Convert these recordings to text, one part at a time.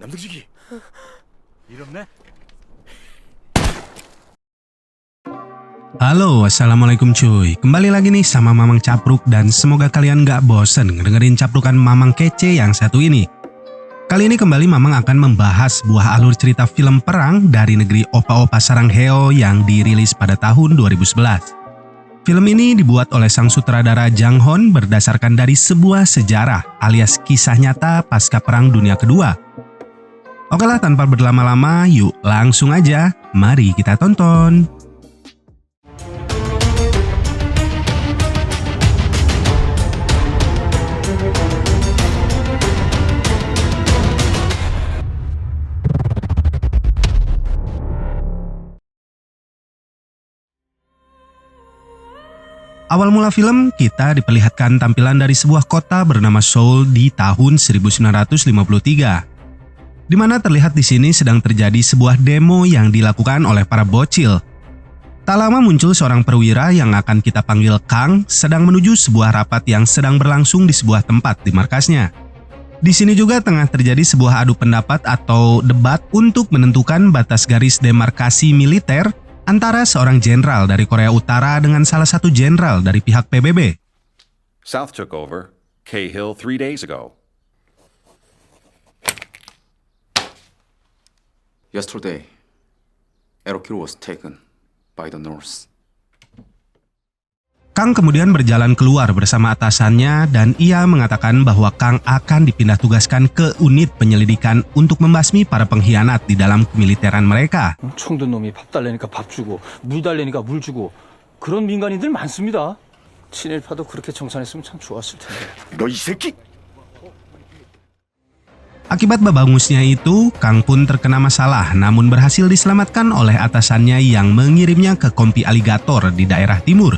남동식이 일 없네? Halo, assalamualaikum cuy. Kembali lagi nih sama Mamang Capruk dan semoga kalian gak bosen ngedengerin caprukan Mamang kece yang satu ini. Kali ini kembali Mamang akan membahas buah alur cerita film perang dari negeri Opa-Opa Sarangheo yang dirilis pada tahun 2011. Film ini dibuat oleh sang sutradara Jang Hon berdasarkan dari sebuah sejarah alias kisah nyata pasca Perang Dunia Kedua. Oke lah, tanpa berlama-lama, yuk langsung aja, mari kita tonton. Awal mula film, kita diperlihatkan tampilan dari sebuah kota bernama Seoul di tahun 1953. Di mana terlihat di sini sedang terjadi sebuah demo yang dilakukan oleh para bocil. Tak lama muncul seorang perwira yang akan kita panggil Kang sedang menuju sebuah rapat yang sedang berlangsung di sebuah tempat di markasnya. Di sini juga tengah terjadi sebuah adu pendapat atau debat untuk menentukan batas garis demarkasi militer antara seorang jenderal dari Korea Utara dengan salah satu jenderal dari pihak PBB. South took over Cahill 3 days ago. Yesterday, Aerokil was taken by the North. Kang kemudian berjalan keluar bersama atasannya dan ia mengatakan bahwa Kang akan dipindah tugaskan ke unit penyelidikan untuk membasmi para pengkhianat di dalam kemiliteran mereka. 총 든 놈이 밥 달래니까 밥 주고 물 달래니까 물 주고 그런 민간인들 많습니다. 친일파도 그렇게 정산했으면 참 좋았을 텐데. 너 이 새끼! Akibat babangusnya itu, Kang pun terkena masalah namun berhasil diselamatkan oleh atasannya yang mengirimnya ke Kompi Aligator di daerah timur.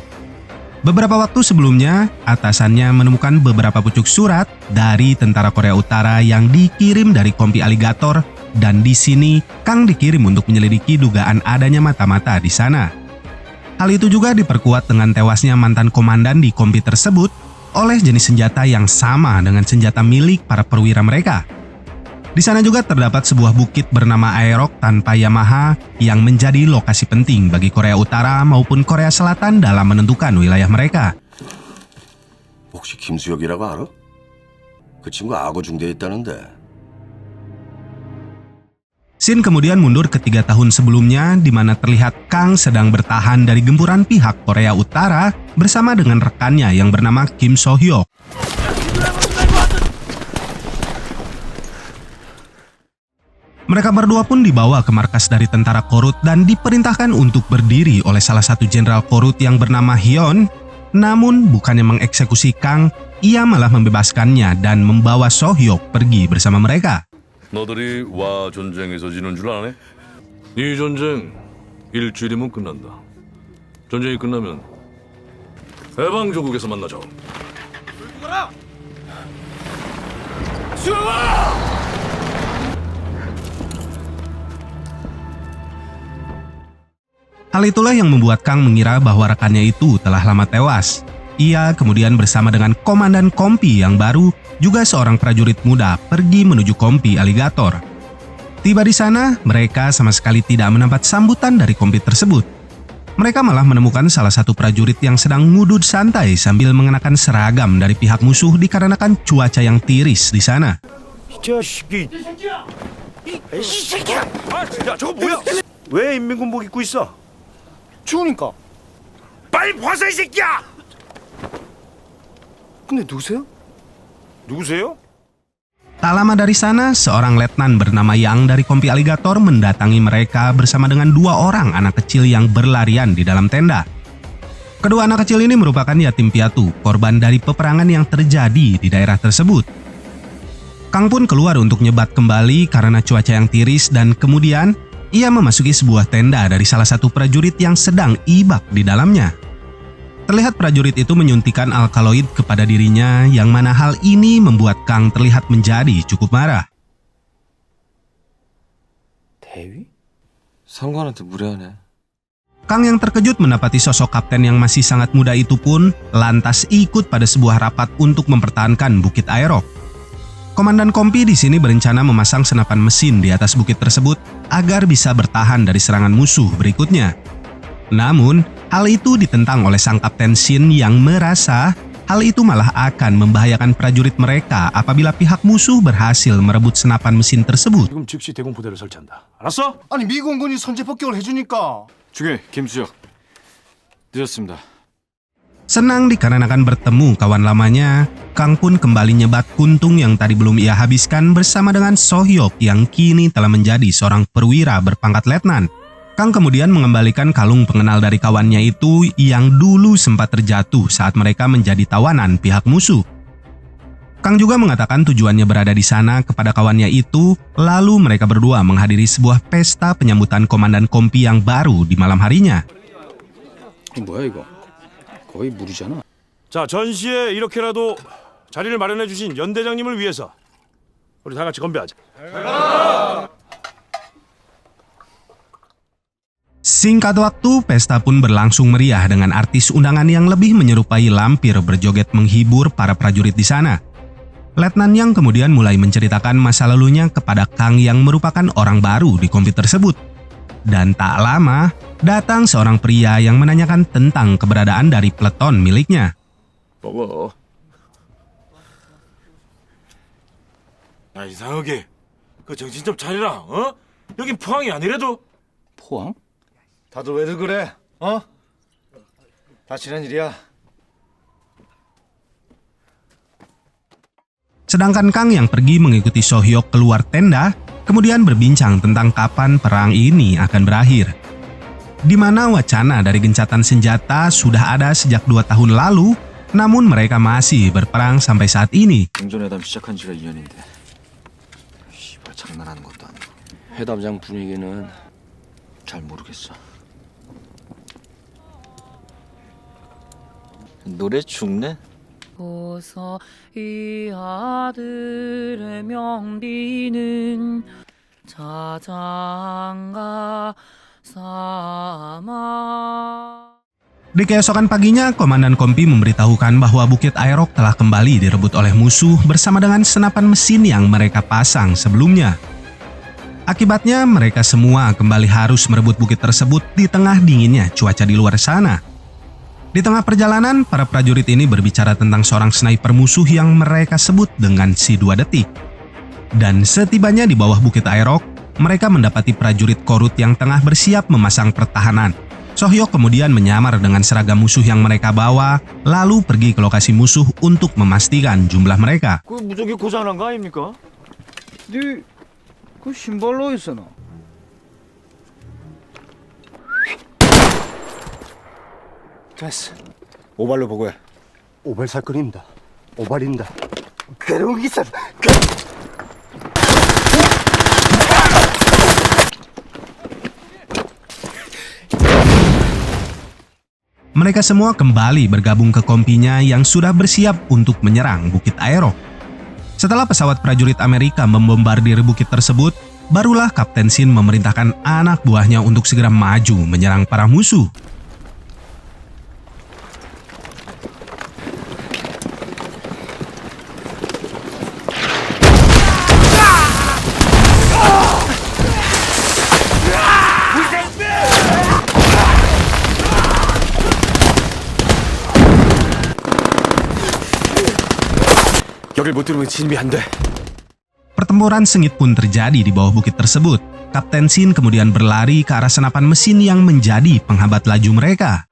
Beberapa waktu sebelumnya, atasannya menemukan beberapa pucuk surat dari tentara Korea Utara yang dikirim dari Kompi Aligator dan di sini Kang dikirim untuk menyelidiki dugaan adanya mata-mata di sana. Hal itu juga diperkuat dengan tewasnya mantan komandan di Kompi tersebut oleh jenis senjata yang sama dengan senjata milik para perwira mereka. Di sana juga terdapat sebuah bukit bernama Aerok tanpa Yamaha yang menjadi lokasi penting bagi Korea Utara maupun Korea Selatan dalam menentukan wilayah mereka. 혹시 김수혁이라고 알아? 그 친구 악어 중대에 있다는데. Scene kemudian mundur ke 3 tahun sebelumnya di mana terlihat Kang sedang bertahan dari gempuran pihak Korea Utara bersama dengan rekannya yang bernama Kim So-hyuk. Mereka berdua pun dibawa ke markas dari tentara Korut dan diperintahkan untuk berdiri oleh salah satu jenderal Korut yang bernama Hyun. Namun bukannya mengeksekusi Kang, ia malah membebaskannya dan membawa So-hyuk pergi bersama mereka. 너들이 와 전쟁에서 지는 줄 아네? 이 전쟁 일주일이면 끝난다. 전쟁이 끝나면 해방조국에서 만나자. Hal itulah yang membuat Kang mengira bahwa rekannya itu telah lama tewas. Ia kemudian bersama dengan komandan Kompi yang baru, juga seorang prajurit muda, pergi menuju Kompi Aligator. Tiba di sana, mereka sama sekali tidak mendapat sambutan dari Kompi tersebut. Mereka malah menemukan salah satu prajurit yang sedang ngudud santai sambil mengenakan seragam dari pihak musuh dikarenakan cuaca yang tiris di sana. 이 자식이! 이 새끼야! 야, 저거 뭐야? 왜 인민군복 입고 있어? 추우니까. 빨리 벗어, 이 새끼야! 근데 누구세요? 누구세요? Tak lama dari sana, seorang letnan bernama Yang dari Kompi Aligator mendatangi mereka bersama dengan 2 orang anak kecil yang berlarian di dalam tenda. Kedua anak kecil ini merupakan yatim piatu, korban dari peperangan yang terjadi di daerah tersebut. Kang pun keluar untuk nyebat kembali karena cuaca yang tiris dan kemudian ia memasuki sebuah tenda dari salah satu prajurit yang sedang ibak di dalamnya. Terlihat prajurit itu menyuntikkan alkaloid kepada dirinya yang mana hal ini membuat Kang terlihat menjadi cukup marah. 대위? 상관한테 무례하네. Kang yang terkejut mendapati sosok kapten yang masih sangat muda itu pun lantas ikut pada sebuah rapat untuk mempertahankan Bukit Aerok. Komandan Kompi di sini berencana memasang senapan mesin di atas bukit tersebut agar bisa bertahan dari serangan musuh berikutnya. Namun, hal itu ditentang oleh sang Kapten Shin yang merasa hal itu malah akan membahayakan prajurit mereka apabila pihak musuh berhasil merebut senapan mesin tersebut. 지금 즉시 대공 부대를 설치한다. 알았어? 아니 미군군이 선제 폭격을 해주니까. 중에 김수혁. 늦었습니다. Senang dikarenakan bertemu kawan lamanya, Kang pun kembali nyebat kuntung yang tadi belum ia habiskan bersama dengan Sohyok yang kini telah menjadi seorang perwira berpangkat letnan. Kang kemudian mengembalikan kalung pengenal dari kawannya itu yang dulu sempat terjatuh saat mereka menjadi tawanan pihak musuh. Kang juga mengatakan tujuannya berada di sana kepada kawannya itu, lalu mereka berdua menghadiri sebuah pesta penyambutan Komandan Kompi yang baru di malam harinya. 뭐야 이거? 거의 물이잖아. 자, 전시에 이렇게라도 자리를 마련해 주신 연대장님을 위해서 우리 다 같이 건배하자. Singkat waktu, pesta pun berlangsung meriah dengan artis undangan yang lebih menyerupai lampir berjoget menghibur para prajurit di sana. Letnan yang kemudian mulai menceritakan masa lalunya kepada Kang yang merupakan orang baru di kompi tersebut. Dan tak lama, datang seorang pria yang menanyakan tentang keberadaan dari peleton miliknya. 먹어. 야, 이상하게 그 정신 좀 차리라. 어? 여긴 포항이 아니래도. 포항? 다들 왜들 그래? 어? 다 지난 일이야. Sedangkan Kang yang pergi mengikuti Sohyok keluar tenda, kemudian berbincang tentang kapan perang ini akan berakhir. Di mana wacana dari gencatan senjata sudah ada sejak 2 tahun lalu, namun mereka masih berperang sampai saat ini. 공전회담 시작한 지가 2년인데. 씨발 장난하는 것도 아니고. 회담장 분위기는 잘 모르겠어. 노래 죽네? 보서 이 아들의 명비는 자장가 sama. Di keesokan paginya, Komandan Kompi memberitahukan bahwa Bukit Aerok telah kembali direbut oleh musuh bersama dengan senapan mesin yang mereka pasang sebelumnya. Akibatnya, mereka semua kembali harus merebut bukit tersebut di tengah dinginnya cuaca di luar sana. Di tengah perjalanan, para prajurit ini berbicara tentang seorang sniper musuh yang mereka sebut dengan si 2 detik. Dan setibanya di bawah Bukit Aerok, mereka mendapati prajurit Korut yang tengah bersiap memasang pertahanan. Sohyok kemudian menyamar dengan seragam musuh yang mereka bawa, lalu pergi ke lokasi musuh untuk memastikan jumlah mereka. 그 무전기 고장난 거 아닙니까? 네, 그 신발로 했잖아. 됐어. 오발로 보고해. 오발 사건입니다. 오발입니다. 괴로운 기사. Mereka semua kembali bergabung ke kompinya yang sudah bersiap untuk menyerang Bukit Aerok. Setelah pesawat prajurit Amerika membombardir bukit tersebut, barulah Kapten Shin memerintahkan anak buahnya untuk segera maju menyerang para musuh. 여길 못 들으면 진입이 안 돼. Pertempuran sengit pun terjadi di bawah bukit tersebut. Kapten Shin kemudian berlari ke arah senapan mesin yang menjadi penghambat laju mereka.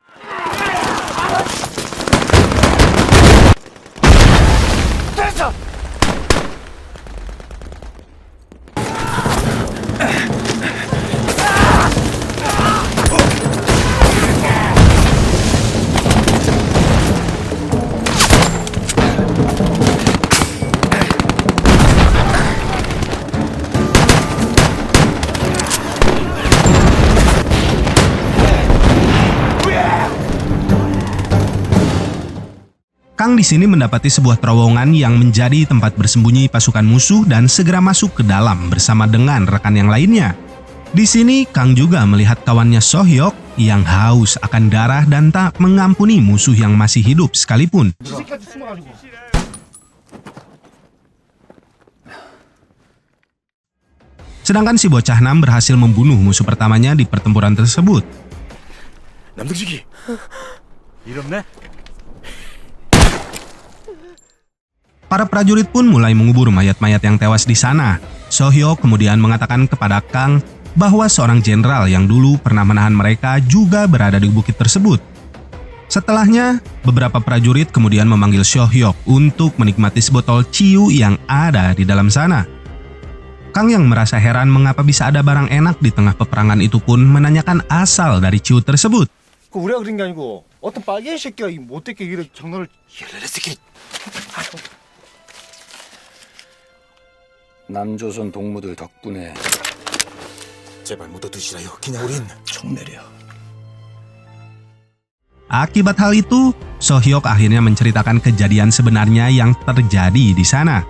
Kang di sini mendapati sebuah terowongan yang menjadi tempat bersembunyi pasukan musuh dan segera masuk ke dalam bersama dengan rekan yang lainnya. Di sini Kang juga melihat kawannya Sohyok yang haus akan darah dan tak mengampuni musuh yang masih hidup sekalipun. Sedangkan si bocah Nam berhasil membunuh musuh pertamanya di pertempuran tersebut. 남등식이 이렇네. Para prajurit pun mulai mengubur mayat-mayat yang tewas di sana. Sohyok kemudian mengatakan kepada Kang bahwa seorang jenderal yang dulu pernah menahan mereka juga berada di bukit tersebut. Setelahnya, beberapa prajurit kemudian memanggil Sohyok untuk menikmati sebotol ciu yang ada di dalam sana. Kang yang merasa heran mengapa bisa ada barang enak di tengah peperangan itu pun menanyakan asal dari ciu tersebut. 그 우리가 그런 게 아니고 어떤 빨갱이 새끼가 이 못되게 이래 장난을 열레레 새끼 남조선 동무들 덕분에 제발 묻어 드시라요. 그냥 우린 총 내려. Akibat hal itu, Sohyok akhirnya menceritakan kejadian sebenarnya yang terjadi di sana.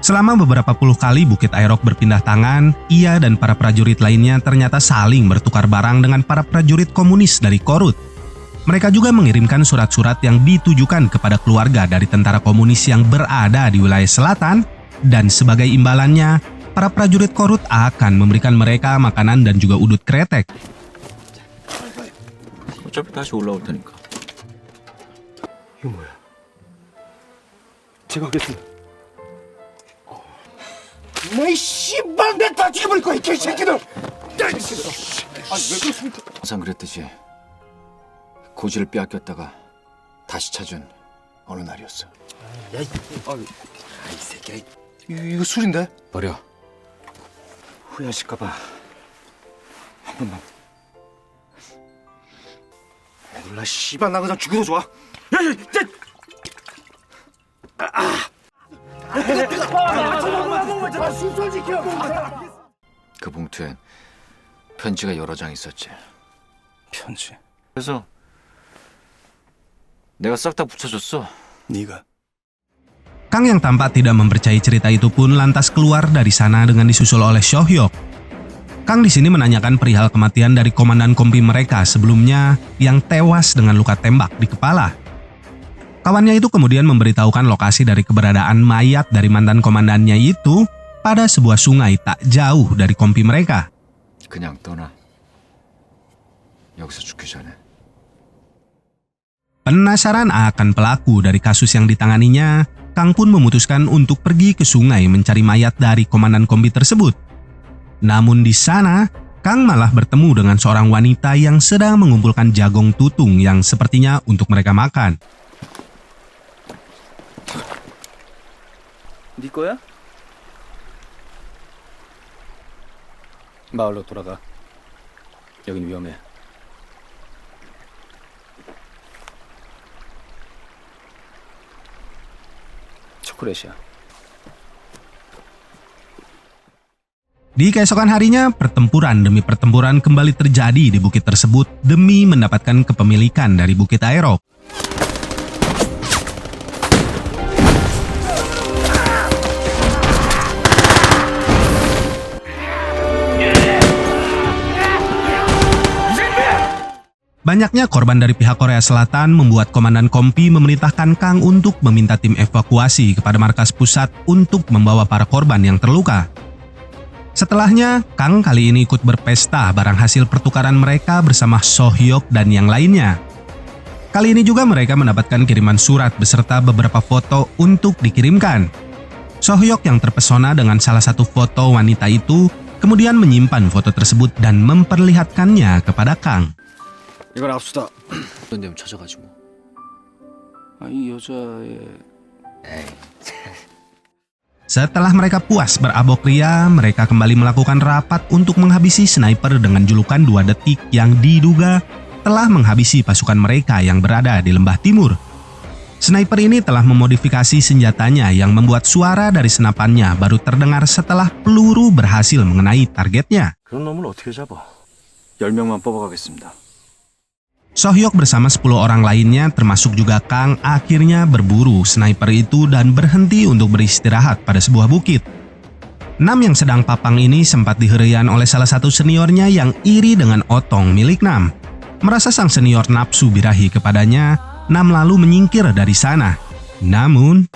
Selama beberapa puluh kali Bukit Airok berpindah tangan, ia dan para prajurit lainnya ternyata saling bertukar barang dengan para prajurit komunis dari Korut. Mereka juga mengirimkan surat-surat yang ditujukan kepada keluarga dari tentara komunis yang berada di wilayah selatan, dan sebagai imbalannya, para prajurit Korut akan memberikan mereka makanan dan juga udut kretek. 어차피 다시 올라올 테니까. 이거 뭐야? 제가 하겠습니다. 너희 씨발 내 다 죽여버릴 거야 이 개새끼들! 아니 왜 그렇습니까? 항상 그랬듯이 고지를 빼앗겼다가 다시 찾은 어느 날이었어. 야, 이 새끼야. 이거 술인데? 버려. 후회하실까봐 한 번만. 몰라 씨발 나 그냥 죽여도 좋아. 그 봉투엔 편지가 여러 장 있었지. 편지. 그래서 내가 싹 다 붙여줬어. 네가. Kang yang tampak tidak mempercayai cerita itu pun lantas keluar dari sana dengan disusul oleh Sohyok. Kang di sini menanyakan perihal kematian dari komandan kompi mereka sebelumnya yang tewas dengan luka tembak di kepala. Kawannya itu kemudian memberitahukan lokasi dari keberadaan mayat dari mantan komandannya itu pada sebuah sungai tak jauh dari kompi mereka. 그냥 떠나. 여기서 죽기 전에. Penasaran akan pelaku dari kasus yang ditanganinya, Kang pun memutuskan untuk pergi ke sungai mencari mayat dari komandan kompi tersebut. Namun di sana, Kang malah bertemu dengan seorang wanita yang sedang mengumpulkan jagong tutung yang sepertinya untuk mereka makan. 네 거야? 마을로 돌아가. 여긴 위험해. 초콜릿이야. Di keesokan harinya, pertempuran demi pertempuran kembali terjadi di bukit tersebut demi mendapatkan kepemilikan dari Bukit Airok. Banyaknya korban dari pihak Korea Selatan membuat Komandan Kompi memerintahkan Kang untuk meminta tim evakuasi kepada markas pusat untuk membawa para korban yang terluka. Setelahnya, Kang kali ini ikut berpesta barang hasil pertukaran mereka bersama Sohyok dan yang lainnya. Kali ini juga mereka mendapatkan kiriman surat beserta beberapa foto untuk dikirimkan. Sohyok yang terpesona dengan salah satu foto wanita itu kemudian menyimpan foto tersebut dan memperlihatkannya kepada Kang. 이걸 압수다. 어떤 데면 찾아가지 뭐. 이 여자의. 에이. Setelah mereka puas berabok ria, mereka kembali melakukan rapat untuk menghabisi sniper dengan julukan 2 detik yang diduga telah menghabisi pasukan mereka yang berada di lembah timur. Sniper ini telah memodifikasi senjatanya yang membuat suara dari senapannya baru terdengar setelah peluru berhasil mengenai targetnya. 그런 놈을 어떻게 잡아? 10명만 뽑아가겠습니다. Sohyok bersama 10 orang lainnya termasuk juga Kang akhirnya berburu sniper itu dan berhenti untuk beristirahat pada sebuah bukit. Nam yang sedang papang ini sempat diherian oleh salah satu seniornya yang iri dengan otong milik Nam. Merasa sang senior nafsu birahi kepadanya, Nam lalu menyingkir dari sana. Namun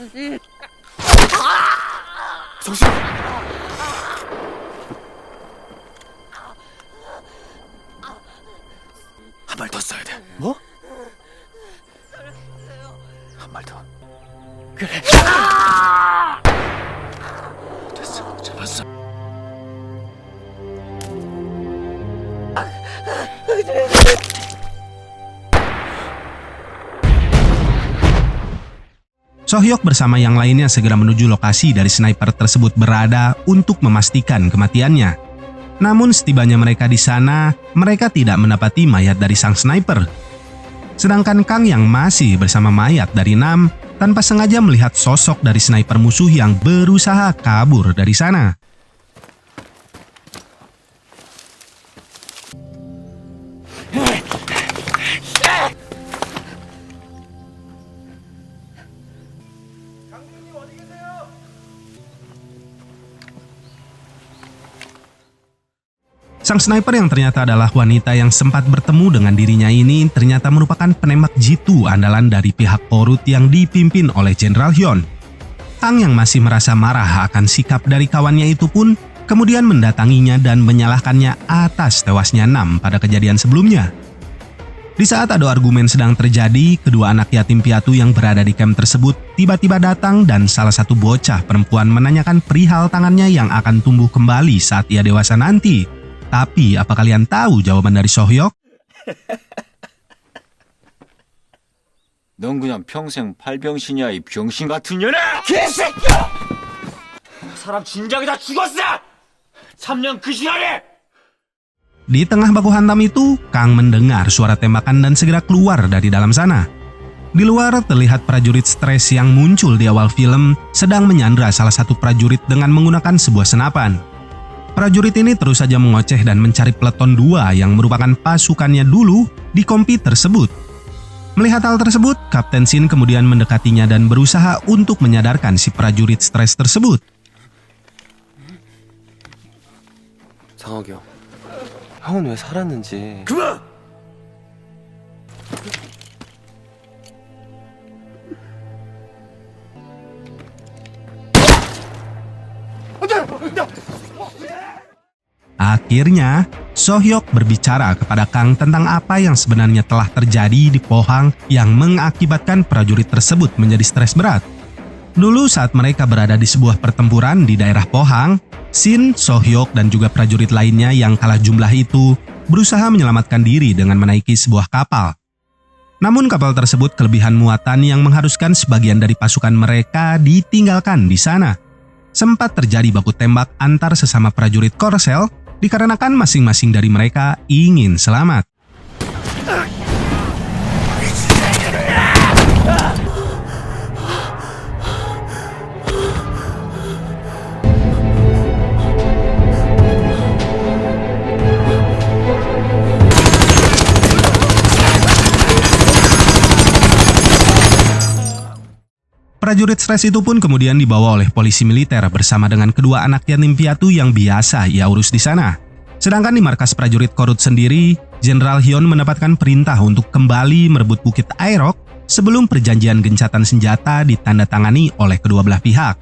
정신. 한 발 더 써야 돼. 뭐? 한 발 더. 됐어, 잡았어. Sohyok bersama yang lainnya segera menuju lokasi dari sniper tersebut berada untuk memastikan kematiannya. Namun setibanya mereka di sana, mereka tidak mendapati mayat dari sang sniper. Sedangkan Kang yang masih bersama mayat dari Nam, tanpa sengaja melihat sosok dari sniper musuh yang berusaha kabur dari sana. Sang sniper yang ternyata adalah wanita yang sempat bertemu dengan dirinya ini ternyata merupakan penembak jitu andalan dari pihak Korut yang dipimpin oleh Jenderal Hyun. Kang yang masih merasa marah akan sikap dari kawannya itu pun kemudian mendatanginya dan menyalahkannya atas tewasnya Nam pada kejadian sebelumnya. Di saat adu argumen sedang terjadi, kedua anak yatim piatu yang berada di camp tersebut tiba-tiba datang dan salah satu bocah perempuan menanyakan perihal tangannya yang akan tumbuh kembali saat ia dewasa nanti. Tapi apa kalian tahu jawaban dari Sohyok? 넌 그냥 평생 팔병신이야, 이 병신 같은 년아! 개새끼야! 사람 진작에 다 죽었어! 3년 그 시간에! Di tengah baku hantam itu, Kang mendengar suara tembakan dan segera keluar dari dalam sana. Di luar terlihat prajurit stres yang muncul di awal film sedang menyandra salah satu prajurit dengan menggunakan sebuah senapan. Prajurit ini terus saja mengoceh dan mencari peleton 2 yang merupakan pasukannya dulu di kompi tersebut. Melihat hal tersebut, Kapten Shin kemudian mendekatinya dan berusaha untuk menyadarkan si prajurit stres tersebut. 상혁이 형, 형은 왜 살았는지. 그만! Akhirnya, Sohyok berbicara kepada Kang tentang apa yang sebenarnya telah terjadi di Pohang yang mengakibatkan prajurit tersebut menjadi stres berat. Dulu saat mereka berada di sebuah pertempuran di daerah Pohang, Shin, Sohyok, dan juga prajurit lainnya yang kalah jumlah itu berusaha menyelamatkan diri dengan menaiki sebuah kapal. Namun kapal tersebut kelebihan muatan yang mengharuskan sebagian dari pasukan mereka ditinggalkan di sana. Sempat terjadi baku tembak antar sesama prajurit Korsel dikarenakan masing-masing dari mereka ingin selamat. Prajurit stres itu pun kemudian dibawa oleh polisi militer bersama dengan kedua anak yatim piatu yang biasa ia urus di sana. Sedangkan di markas prajurit Korut sendiri, Jenderal Hyun mendapatkan perintah untuk kembali merebut Bukit Aerok sebelum perjanjian gencatan senjata ditandatangani oleh kedua belah pihak.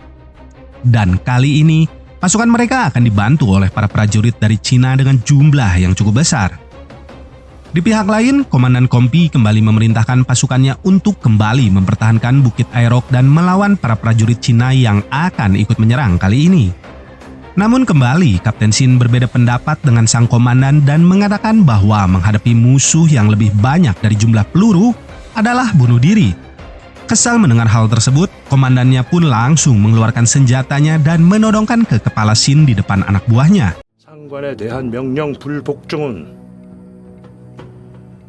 Dan kali ini, pasukan mereka akan dibantu oleh para prajurit dari Cina dengan jumlah yang cukup besar. Di pihak lain, Komandan Kompi kembali memerintahkan pasukannya untuk kembali mempertahankan Bukit Aerok dan melawan para prajurit Cina yang akan ikut menyerang kali ini. Namun kembali, Kapten Shin berbeda pendapat dengan sang komandan dan mengatakan bahwa menghadapi musuh yang lebih banyak dari jumlah peluru adalah bunuh diri. Kesal mendengar hal tersebut, komandannya pun langsung mengeluarkan senjatanya dan menodongkan ke kepala Shin di depan anak buahnya. 상관에 대한 명령 불복종은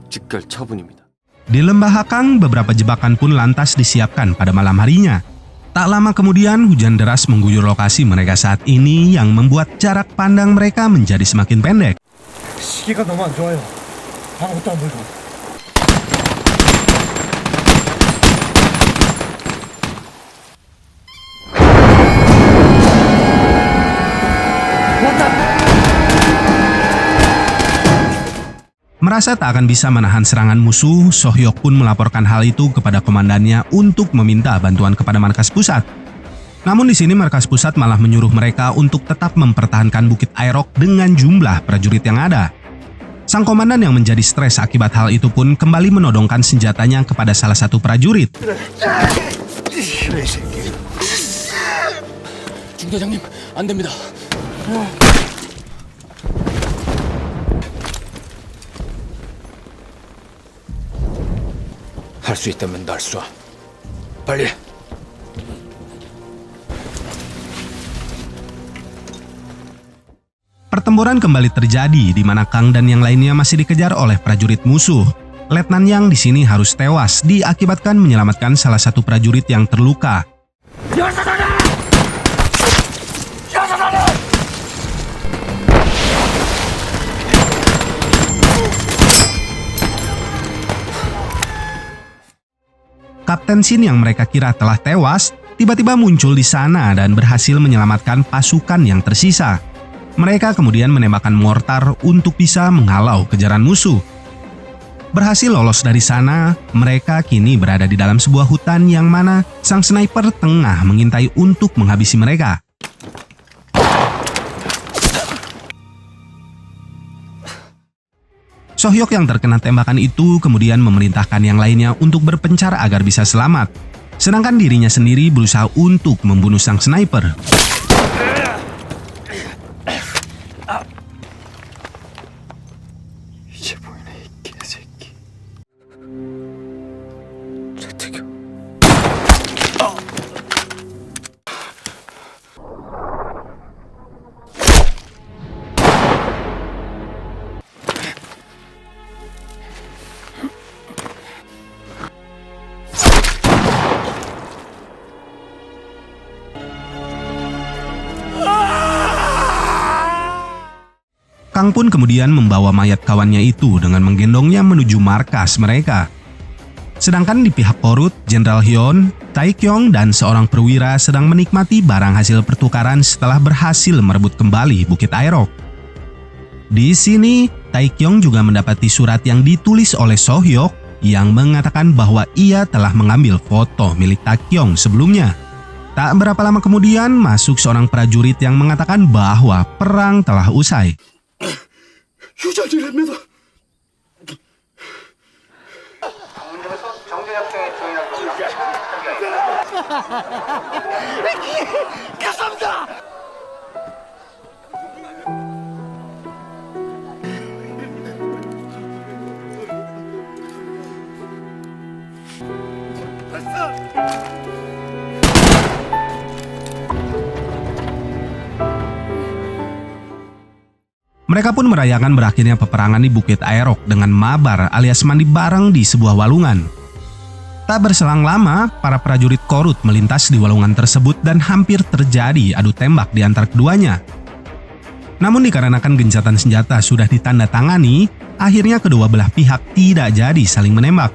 즉결 처분입니다. Di Lembah Hakang, beberapa jebakan pun lantas disiapkan pada malam harinya. Tak lama kemudian, hujan deras mengguyur lokasi mereka saat ini yang membuat jarak pandang mereka menjadi semakin pendek. 시기가 너무 안 좋아요. 아무것도 안 보이고. Merasa tak akan bisa menahan serangan musuh, Sohyok pun melaporkan hal itu kepada komandannya untuk meminta bantuan kepada markas pusat. Namun di sini markas pusat malah menyuruh mereka untuk tetap mempertahankan Bukit Airok dengan jumlah prajurit yang ada. Sang komandan yang menjadi stres akibat hal itu pun kembali menodongkan senjatanya kepada salah satu prajurit. 중대장님, 안 됩니다. 할 수 있다면 날 쏴. 빨리. Pertempuran kembali terjadi di mana Kang dan yang lainnya masih dikejar oleh prajurit musuh. Letnan Yang di sini harus tewas diakibatkan menyelamatkan salah satu prajurit yang terluka. Kapten Shin yang mereka kira telah tewas, tiba-tiba muncul di sana dan berhasil menyelamatkan pasukan yang tersisa. Mereka kemudian menembakkan mortar untuk bisa menghalau kejaran musuh. Berhasil lolos dari sana, mereka kini berada di dalam sebuah hutan yang mana sang sniper tengah mengintai untuk menghabisi mereka. Sohyok yang terkena tembakan itu kemudian memerintahkan yang lainnya untuk berpencar agar bisa selamat. Sedangkan dirinya sendiri berusaha untuk membunuh sang sniper. Kang pun kemudian membawa mayat kawannya itu dengan menggendongnya menuju markas mereka. Sedangkan di pihak Korut, Jenderal Hyun, Taekyong, dan seorang perwira sedang menikmati barang hasil pertukaran setelah berhasil merebut kembali Bukit Airok. Di sini, Taekyong juga mendapati surat yang ditulis oleh Sohyok yang mengatakan bahwa ia telah mengambil foto milik Taekyong sebelumnya. Tak berapa lama kemudian, masuk seorang prajurit yang mengatakan bahwa perang telah usai. 휴전이랍니다. 감사합니다. Mereka pun merayakan berakhirnya peperangan di Bukit Airok dengan mabar alias mandi bareng di sebuah walungan. Tak berselang lama, para prajurit Korut melintas di walungan tersebut dan hampir terjadi adu tembak di antara keduanya. Namun dikarenakan gencatan senjata sudah ditandatangani, akhirnya kedua belah pihak tidak jadi saling menembak.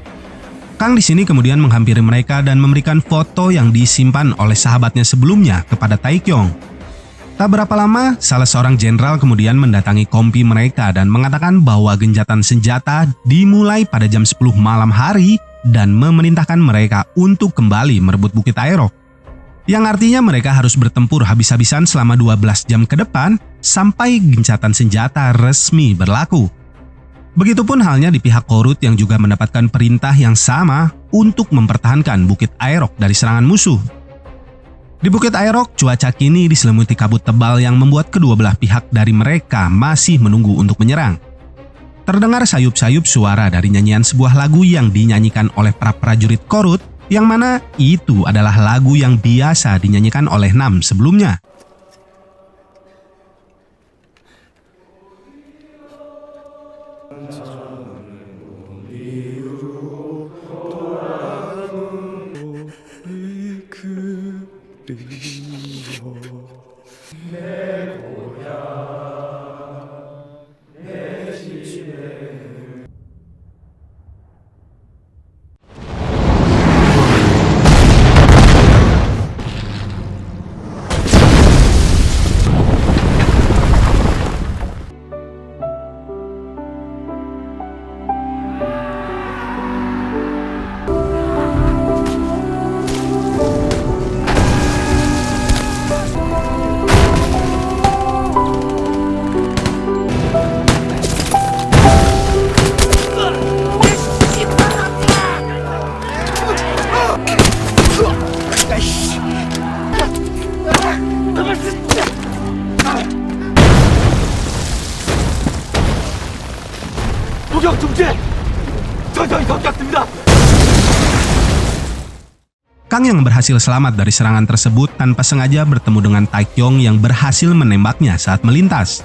Kang di sini kemudian menghampiri mereka dan memberikan foto yang disimpan oleh sahabatnya sebelumnya kepada Taekyong. Tak berapa lama, salah seorang jenderal kemudian mendatangi kompi mereka dan mengatakan bahwa gencatan senjata dimulai pada jam 10 malam hari dan memerintahkan mereka untuk kembali merebut Bukit Airok. Yang artinya mereka harus bertempur habis-habisan selama 12 jam ke depan sampai gencatan senjata resmi berlaku. Begitupun halnya di pihak Korut yang juga mendapatkan perintah yang sama untuk mempertahankan Bukit Airok dari serangan musuh. Di Bukit Airok, cuaca kini diselimuti kabut tebal yang membuat kedua belah pihak dari mereka masih menunggu untuk menyerang. Terdengar sayup-sayup suara dari nyanyian sebuah lagu yang dinyanyikan oleh para prajurit Korut, yang mana itu adalah lagu yang biasa dinyanyikan oleh Nam sebelumnya. Kang yang berhasil selamat dari serangan tersebut tanpa sengaja bertemu dengan Taekyong yang berhasil menembaknya saat melintas.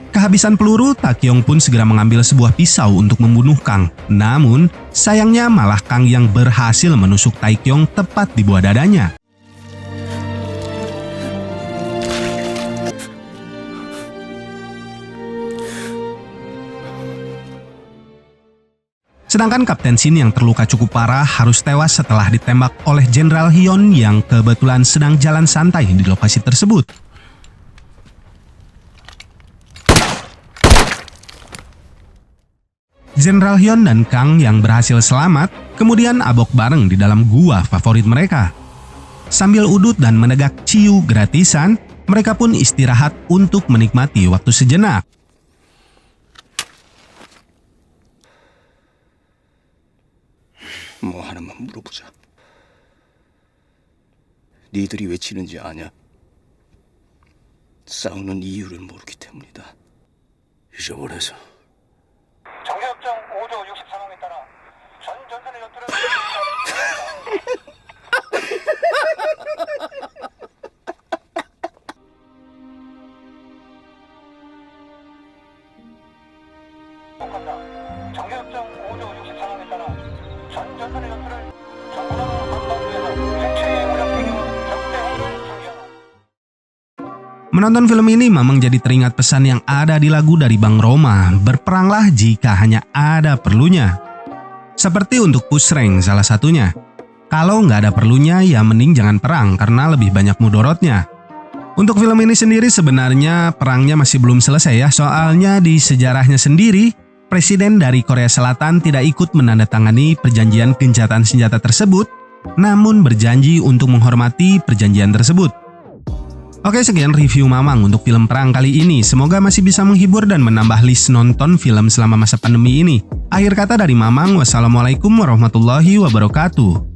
Kehabisan peluru, Taekyong pun segera mengambil sebuah pisau untuk membunuh Kang. Namun, sayangnya malah Kang yang berhasil menusuk Taekyong tepat di buah dadanya. Sedangkan Kapten Shin yang terluka cukup parah harus tewas setelah ditembak oleh Jenderal Hyun yang kebetulan sedang jalan santai di lokasi tersebut. Jenderal Hyun dan Kang yang berhasil selamat kemudian abok bareng di dalam gua favorit mereka. Sambil udut dan menegak ciu gratisan, mereka pun istirahat untuk menikmati waktu sejenak. 뭐 하나만 물어보자. 니들이 왜 치는지 아냐? 싸우는 이유를 모르기 때문이다. 잊어버려서. 정계협정 5조 63항에 따라 전 전선의 전투를 정계협정 5조 63항에 따라 전 전선의 전투를 정부당 방방부에서 일체의 무력 행위와 적대 행위를 중지하라. Menonton film ini memang jadi teringat pesan yang ada di lagu dari Bang Roma, berperanglah jika hanya ada perlunya. Seperti untuk push rank salah satunya. Kalau nggak ada perlunya ya mending jangan perang karena lebih banyak mudorotnya. Untuk film ini sendiri sebenarnya perangnya masih belum selesai ya, soalnya di sejarahnya sendiri Presiden dari Korea Selatan tidak ikut menandatangani perjanjian gencatan senjata tersebut, namun berjanji untuk menghormati perjanjian tersebut. Oke, sekian review Mamang untuk film perang kali ini. Semoga masih bisa menghibur dan menambah list nonton film selama masa pandemi ini. Akhir kata dari Mamang, wassalamualaikum warahmatullahi wabarakatuh.